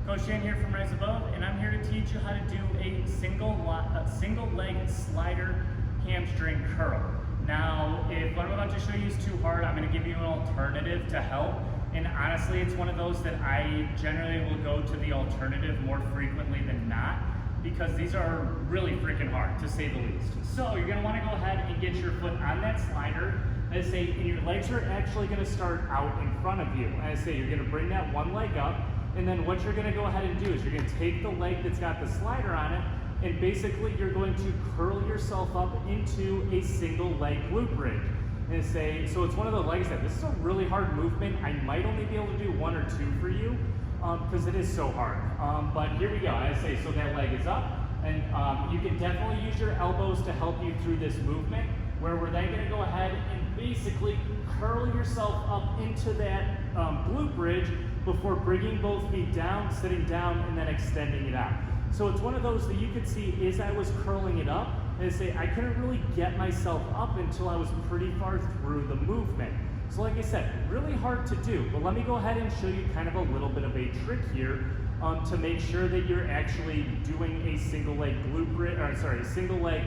Coach Dan here from Rise Above, and I'm here to teach you how to do a single leg slider hamstring curl. Now, if what I'm about to show you is too hard, I'm going to give you an alternative to help. And honestly, it's one of those that I generally will go to the alternative more frequently than not, because these are really freaking hard, to say the least. So you're going to want to go ahead and get your foot on that slider. As I say, and your legs are actually going to start out in front of you. As I say, you're going to bring that one leg up, and then what you're going to go ahead and do is you're going to take the leg that's got the slider on it, and basically you're going to curl yourself up into a single leg glute bridge. And say, so it's one of the legs that this is a really hard movement. I might only be able to do one or two for you because it is so hard. But here we go. As I say, so that leg is up, and you can definitely use your elbows to help you through this movement, where we're then going to go ahead and basically curl yourself up into that glute bridge before bringing both feet down, sitting down, and then extending it out. So it's one of those that you could see as I was curling it up, and say I couldn't really get myself up until I was pretty far through the movement. So like I said, really hard to do, but let me go ahead and show you kind of a little bit of a trick here to make sure that you're actually doing a single leg glute bridge, or sorry, single leg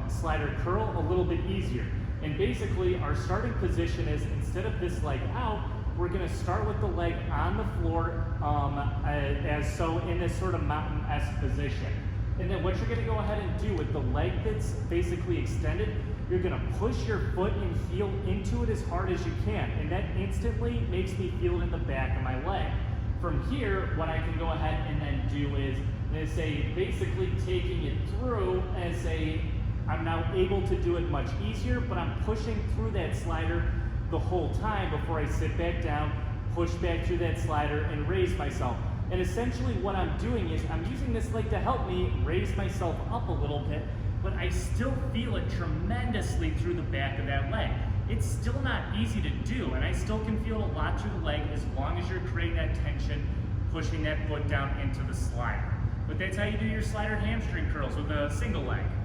slider curl a little bit easier. And basically our starting position is, instead of this leg out, we're going to start with the leg on the floor as so in this sort of mountain-esque position. And then what you're going to go ahead and do with the leg that's basically extended, you're going to push your foot and heel into it as hard as you can. And that instantly makes me feel it in the back of my leg. From here, what I can go ahead and then do is, basically taking it through as I'm now able to do it much easier, but I'm pushing through that slider the whole time before I sit back down, push back through that slider, and raise myself. And essentially what I'm doing is I'm using this leg to help me raise myself up a little bit, but I still feel it tremendously through the back of that leg. It's still not easy to do, and I still can feel a lot through the leg as long as you're creating that tension, pushing that foot down into the slider. But that's how you do your slider hamstring curls with a single leg.